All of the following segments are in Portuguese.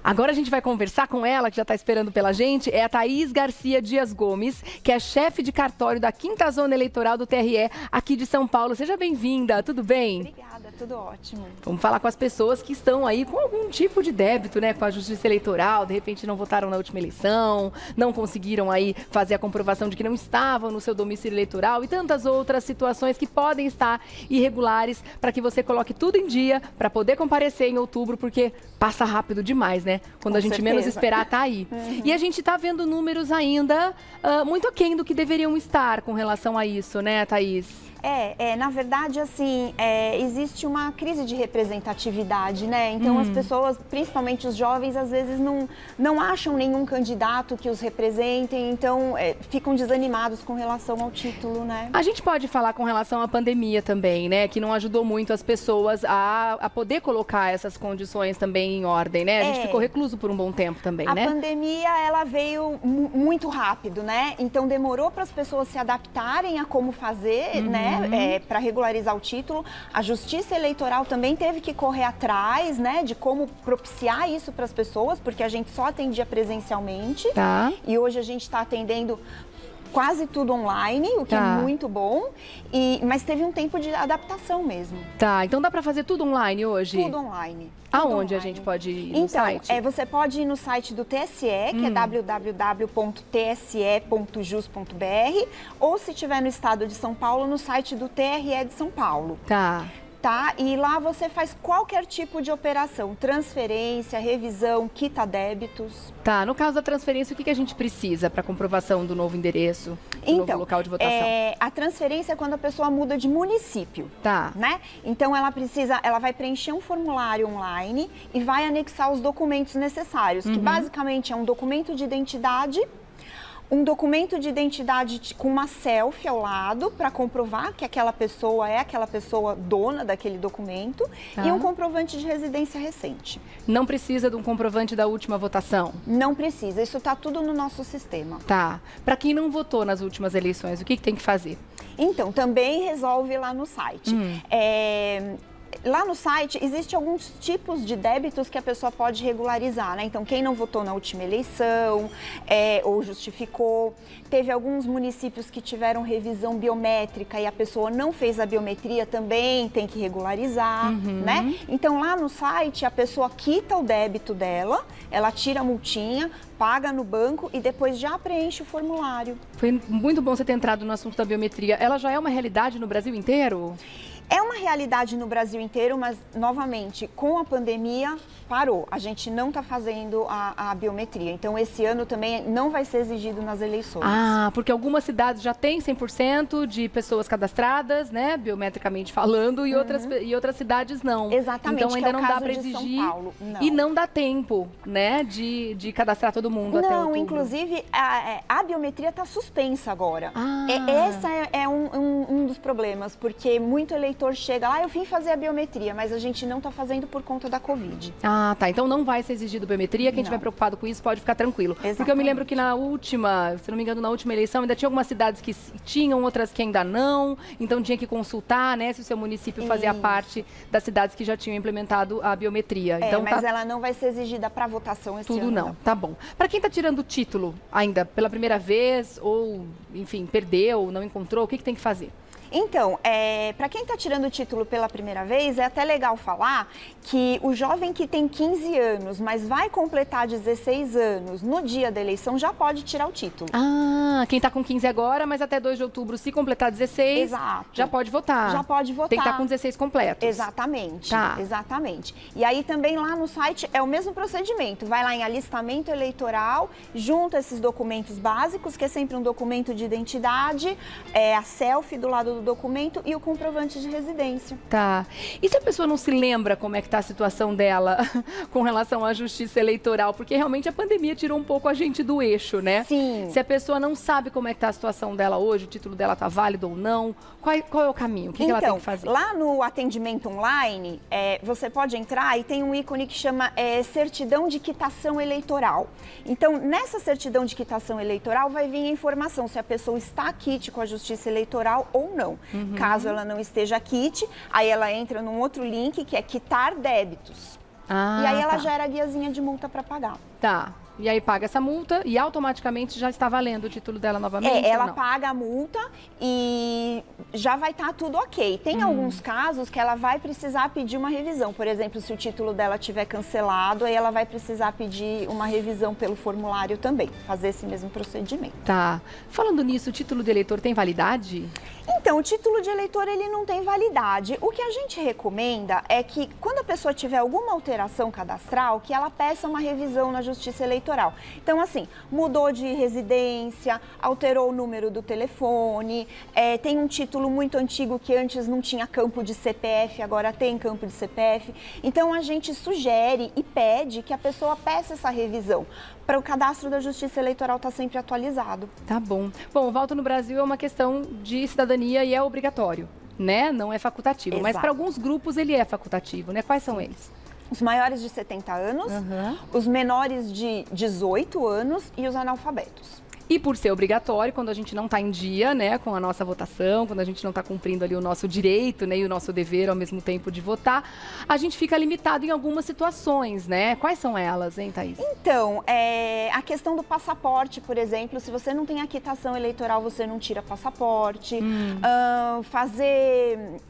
Agora a gente vai conversar com ela, que já está esperando pela gente, é a Thaís Garcia Dias Gomes, que é chefe de cartório da 5ª Zona Eleitoral do TRE aqui de São Paulo. Seja bem-vinda, tudo bem? Obrigada, tudo ótimo. Vamos falar com as pessoas que estão aí com algum tipo de débito, né, com a Justiça Eleitoral, de repente não votaram na última eleição, não conseguiram aí fazer a comprovação de que não estavam no seu domicílio eleitoral e tantas outras situações que podem estar irregulares, para que você coloque tudo em dia para poder comparecer em outubro, porque passa rápido demais, né? Quando a gente menos esperar, tá aí. E a gente tá vendo números ainda muito aquém do que deveriam estar com relação a isso, né, Thaís? Na verdade, assim, existe uma crise de representatividade, né? Então, as pessoas, principalmente os jovens, às vezes não acham nenhum candidato que os representem, então ficam desanimados com relação ao título, né? A gente pode falar com relação à pandemia também, né? Que não ajudou muito as pessoas a poder colocar essas condições também em ordem, né? A gente ficou recluso por um bom tempo também, né? A pandemia, ela veio muito rápido, né? Então, demorou para as pessoas se adaptarem a como fazer, né? Para regularizar o título. A Justiça Eleitoral também teve que correr atrás, né, de como propiciar isso para as pessoas, porque a gente só atendia presencialmente. Tá. E hoje a gente está atendendo quase tudo online, o que é muito bom, mas teve um tempo de adaptação mesmo. Tá, então dá para fazer tudo online hoje? Tudo online. Aonde a gente pode ir no site? Então, você pode ir no site do TSE, que é www.tse.jus.br, ou se estiver no estado de São Paulo, no site do TRE de São Paulo. Tá. E lá você faz qualquer tipo de operação, transferência, revisão, quita débitos. Tá, no caso da transferência, o que a gente precisa para comprovação do novo endereço, do novo local de votação? A transferência é quando a pessoa muda de município. Tá. Né? Então ela vai preencher um formulário online e vai anexar os documentos necessários, que basicamente é um documento de identidade, com uma selfie ao lado para comprovar que aquela pessoa é aquela pessoa dona daquele documento e um comprovante de residência recente. Não precisa de um comprovante da última votação? Não precisa, isso está tudo no nosso sistema. Tá. Para quem não votou nas últimas eleições, o que tem que fazer? Então, também resolve lá no site. Lá no site, existem alguns tipos de débitos que a pessoa pode regularizar, né? Então, quem não votou na última eleição ou justificou, teve alguns municípios que tiveram revisão biométrica e a pessoa não fez a biometria, também tem que regularizar, né? Então, lá no site, a pessoa quita o débito dela, ela tira a multinha, paga no banco e depois já preenche o formulário. Foi muito bom você ter entrado no assunto da biometria. Ela já é uma realidade no Brasil inteiro? É uma realidade no Brasil inteiro, mas, novamente, com a pandemia, parou. A gente não está fazendo a biometria. Então, esse ano também não vai ser exigido nas eleições. Ah, porque algumas cidades já têm 100% de pessoas cadastradas, né, biometricamente falando, e outras cidades não. Exatamente, então ainda não dá para exigir. São Paulo. Não. E não dá tempo, né, de cadastrar todo mundo até outubro. Não, inclusive, a biometria está suspensa agora. Essa é um dos problemas, porque muito eleitor chega lá, eu vim fazer a biometria, mas a gente não está fazendo por conta da Covid. Ah, tá. Então não vai ser exigido biometria. Quem estiver preocupado com isso pode ficar tranquilo. Exatamente. Porque eu me lembro que na última, se não me engano, na última eleição, ainda tinha algumas cidades que tinham, outras que ainda não. Então tinha que consultar, né, se o seu município fazia parte das cidades que já tinham implementado a biometria. Então, mas ela não vai ser exigida para votação esse ano. Tudo não. Tá bom. Para quem está tirando o título ainda pela primeira vez, ou, enfim, perdeu, não encontrou, o que tem que fazer? Então, para quem está tirando o título pela primeira vez, é até legal falar que o jovem que tem 15 anos, mas vai completar 16 anos no dia da eleição, já pode tirar o título. Ah, quem está com 15 agora, mas até 2 de outubro, se completar 16, já pode votar. Já pode votar. Tem que estar com 16 completos. Exatamente, tá. Exatamente. E aí também lá no site é o mesmo procedimento. Vai lá em alistamento eleitoral, junta esses documentos básicos, que é sempre um documento de identidade, a selfie do lado do documento e o comprovante de residência. Tá. E se a pessoa não se lembra como é que está a situação dela com relação à justiça eleitoral? Porque realmente a pandemia tirou um pouco a gente do eixo, né? Sim. Se a pessoa não sabe como é que está a situação dela hoje, o título dela está válido ou não, qual é o caminho? O que ela tem que fazer? Lá no atendimento online, você pode entrar e tem um ícone que chama certidão de quitação eleitoral. Então, nessa certidão de quitação eleitoral vai vir a informação se a pessoa está quite com a justiça eleitoral ou não. Caso ela não esteja quite, aí ela entra num outro link que é quitar débitos. e aí ela gera a guiazinha de multa para pagar. Tá. E aí paga essa multa e automaticamente já está valendo o título dela novamente? Ela paga a multa e já vai estar tudo ok. Tem alguns casos que ela vai precisar pedir uma revisão. Por exemplo, se o título dela tiver cancelado, aí ela vai precisar pedir uma revisão pelo formulário também, fazer esse mesmo procedimento. Tá. Falando nisso, o título de eleitor tem validade? Então, o título de eleitor, ele não tem validade. O que a gente recomenda é que, quando a pessoa tiver alguma alteração cadastral, que ela peça uma revisão na Justiça Eleitoral. Então, assim, mudou de residência, alterou o número do telefone, tem um título muito antigo que antes não tinha campo de CPF, agora tem campo de CPF. Então, a gente sugere e pede que a pessoa peça essa revisão, para o cadastro da Justiça Eleitoral estar sempre atualizado. Tá bom. Bom, o voto no Brasil é uma questão de cidadania e é obrigatório, né? Não é facultativo. Exato. Mas para alguns grupos ele é facultativo, né? Quais são eles? Os maiores de 70 anos, os menores de 18 anos e os analfabetos. E por ser obrigatório, quando a gente não está em dia, né, com a nossa votação, quando a gente não está cumprindo ali o nosso direito, né, e o nosso dever ao mesmo tempo de votar, a gente fica limitado em algumas situações, né? Quais são elas, hein, Thaís? Então, a questão do passaporte, por exemplo, se você não tem a quitação eleitoral, você não tira passaporte.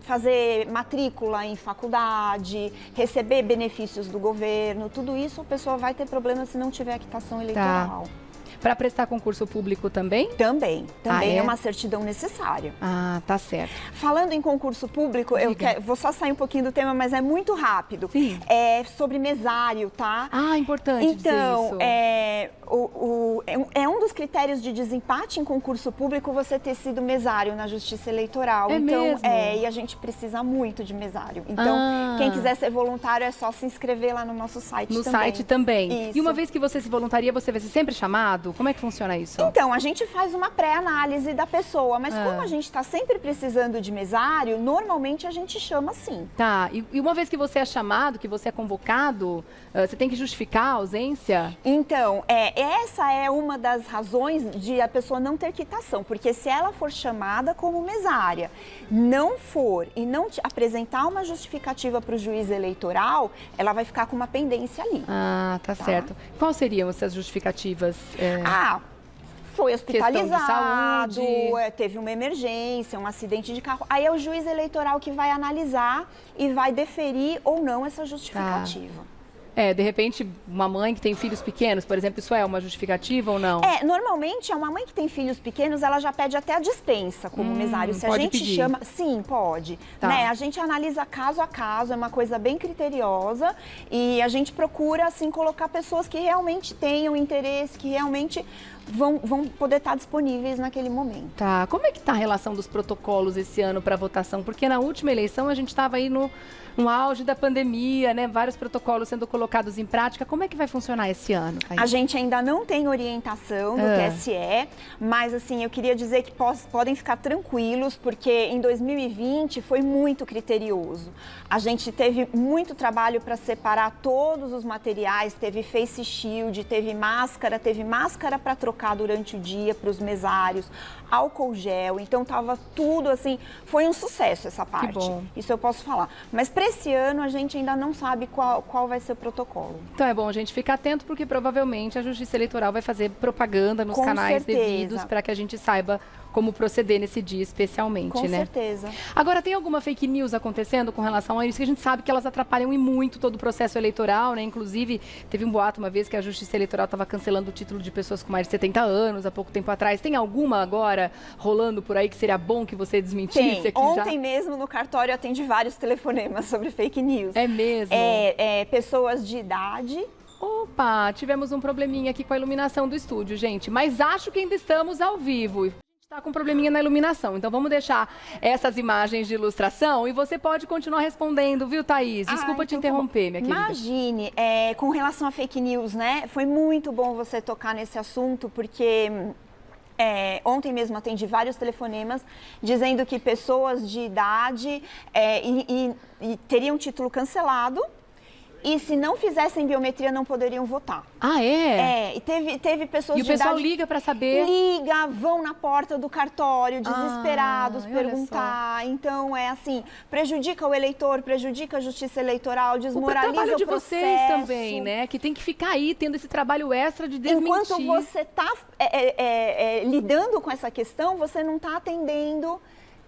Fazer matrícula em faculdade, receber benefícios do governo, tudo isso a pessoa vai ter problema se não tiver a quitação eleitoral. Tá. Para prestar concurso público também? Também é uma certidão necessária. Ah, tá certo. Falando em concurso público, vou só sair um pouquinho do tema, mas é muito rápido. Sim. É sobre mesário, tá? Ah, importante dizer isso. É um dos critérios de desempate em concurso público você ter sido mesário na Justiça Eleitoral. Mesmo? E a gente precisa muito de mesário. Então, quem quiser ser voluntário é só se inscrever lá no nosso site também. No site também. Isso. E uma vez que você se voluntaria, você vai ser sempre chamado? Como é que funciona isso? Então, a gente faz uma pré-análise da pessoa, mas como a gente está sempre precisando de mesário, normalmente a gente chama sim. Tá, e uma vez que você é chamado, que você é convocado, você tem que justificar a ausência? Então, essa é uma das razões de a pessoa não ter quitação, porque se ela for chamada como mesária, não for e não apresentar uma justificativa para o juiz eleitoral, ela vai ficar com uma pendência ali. Ah, tá certo. Quais seriam essas justificativas? Foi hospitalizado, saúde. Teve uma emergência, um acidente de carro. Aí é o juiz eleitoral que vai analisar e vai deferir ou não essa justificativa. De repente, uma mãe que tem filhos pequenos, por exemplo, isso é uma justificativa ou não? Normalmente, uma mãe que tem filhos pequenos, ela já pede até a dispensa como mesário. Se a gente pedir. chama... Sim, pode. Tá. Né? A gente analisa caso a caso, é uma coisa bem criteriosa e a gente procura, assim, colocar pessoas que realmente tenham interesse, que realmente vão poder estar disponíveis naquele momento. Tá. Como é que está a relação dos protocolos esse ano para votação? Porque na última eleição a gente estava aí no auge da pandemia, né? Vários protocolos sendo colocados em prática. Como é que vai funcionar esse ano, Thaís? A gente ainda não tem orientação do TSE, mas assim, eu queria dizer que podem ficar tranquilos, porque em 2020 foi muito criterioso. A gente teve muito trabalho para separar todos os materiais, teve face shield, teve máscara para trocar durante o dia para os mesários, álcool gel, então tava tudo assim, foi um sucesso essa parte. Que bom. Isso eu posso falar. Mas para esse ano a gente ainda não sabe qual vai ser o protocolo. Então é bom a gente ficar atento, porque provavelmente a Justiça Eleitoral vai fazer propaganda nos canais devidos para que a gente saiba como proceder nesse dia especialmente, Com né? certeza. Agora, tem alguma fake news acontecendo com relação a isso? Que a gente sabe que elas atrapalham e muito todo o processo eleitoral, né? Inclusive, teve um boato uma vez que a Justiça Eleitoral estava cancelando o título de pessoas com mais de 70 anos há pouco tempo atrás. Tem alguma agora rolando por aí que seria bom que você desmentisse? Tem. Aqui Ontem mesmo no cartório eu atendi vários telefonemas sobre fake news. É mesmo? Pessoas de idade. Opa, tivemos um probleminha aqui com a iluminação do estúdio, gente. Mas acho que ainda estamos ao vivo. Está com um probleminha na iluminação, então vamos deixar essas imagens de ilustração e você pode continuar respondendo, viu, Thaís? Desculpa te interromper, minha querida. Imagine, com relação a fake news, né? Foi muito bom você tocar nesse assunto, porque ontem mesmo atendi vários telefonemas dizendo que pessoas de idade teriam título cancelado E se não fizessem biometria, não poderiam votar. Ah, é? E teve pessoas E o pessoal liga para saber? Liga, vão na porta do cartório, desesperados, olha perguntar. Então, é assim, prejudica o eleitor, prejudica a justiça eleitoral, desmoraliza o trabalho de processo. vocês também, né? Que tem que ficar aí tendo esse trabalho extra de desmentir. Enquanto você está lidando com essa questão, você não está atendendo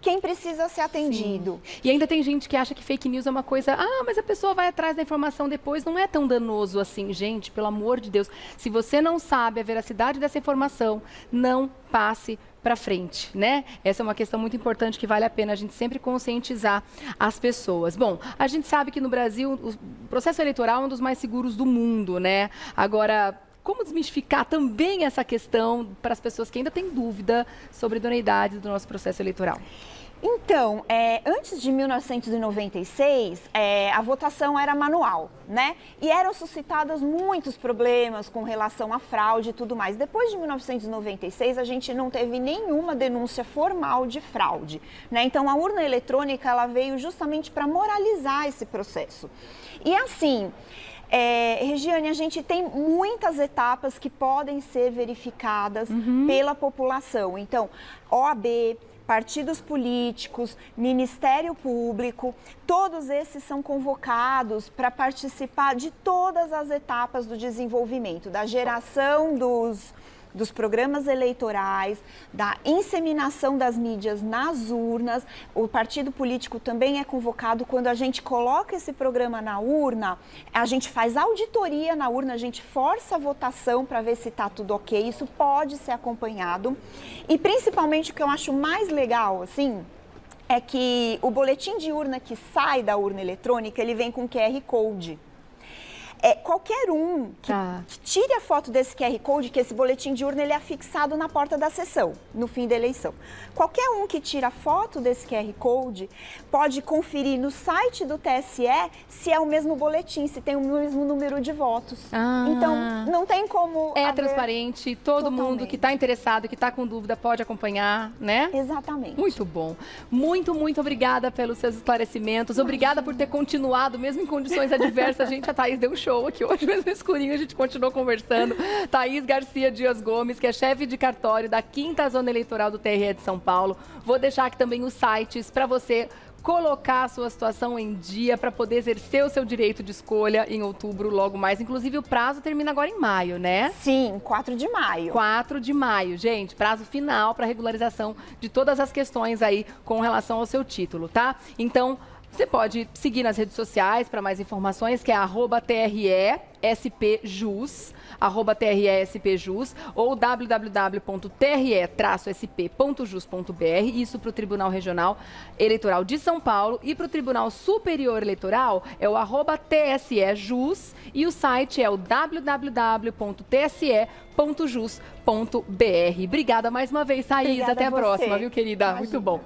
quem precisa ser atendido. Sim. E ainda tem gente que acha que fake news é uma coisa, mas a pessoa vai atrás da informação depois, não é tão danoso assim. Gente, pelo amor de Deus, se você não sabe a veracidade dessa informação, não passe para frente, né? Essa é uma questão muito importante que vale a pena a gente sempre conscientizar as pessoas. Bom, a gente sabe que no Brasil o processo eleitoral é um dos mais seguros do mundo, né? Agora, como desmistificar também essa questão para as pessoas que ainda têm dúvida sobre a idoneidade do nosso processo eleitoral? Então, antes de 1996, a votação era manual, né? E eram suscitados muitos problemas com relação à fraude e tudo mais. Depois de 1996, a gente não teve nenhuma denúncia formal de fraude, né? Então, a urna eletrônica, ela veio justamente para moralizar esse processo. E assim, Regiane, a gente tem muitas etapas que podem ser verificadas pela população. Então, OAB, partidos políticos, Ministério Público, todos esses são convocados para participar de todas as etapas do desenvolvimento, da geração dos programas eleitorais, da inseminação das mídias nas urnas. O partido político também é convocado. Quando a gente coloca esse programa na urna, a gente faz auditoria na urna, a gente força a votação para ver se está tudo ok. Isso pode ser acompanhado. E principalmente o que eu acho mais legal, assim, é que o boletim de urna que sai da urna eletrônica, ele vem com QR Code. Qualquer um que tire a foto desse QR Code, que esse boletim de urna ele é afixado na porta da sessão, no fim da eleição. Qualquer um que tira a foto desse QR Code pode conferir no site do TSE se é o mesmo boletim, se tem o mesmo número de votos. Então, não tem como transparente, todo mundo que está interessado, que está com dúvida, pode acompanhar, né? Exatamente. Muito bom. Muito, muito obrigada pelos seus esclarecimentos. Obrigada por ter continuado, mesmo em condições adversas. A Thaís deu um show aqui hoje, mesmo no escurinho, a gente continuou conversando. Thaís Garcia Dias Gomes, que é chefe de cartório da 5ª Zona Eleitoral do TRE de São Paulo. Vou deixar aqui também os sites para você colocar a sua situação em dia para poder exercer o seu direito de escolha em outubro, logo mais. Inclusive, o prazo termina agora em maio, né? Sim, 4 de maio. 4 de maio, gente. Prazo final para regularização de todas as questões aí com relação ao seu título, tá? Então, você pode seguir nas redes sociais para mais informações, que é @TRESPJus, @TRESPJus, ou www.tre-sp.jus.br, isso para o Tribunal Regional Eleitoral de São Paulo, e para o Tribunal Superior Eleitoral é o @TSEJus, e o site é o www.tse.jus.br. Obrigada mais uma vez, Thaís. Obrigada até a próxima, viu, querida? Imagina. Muito bom.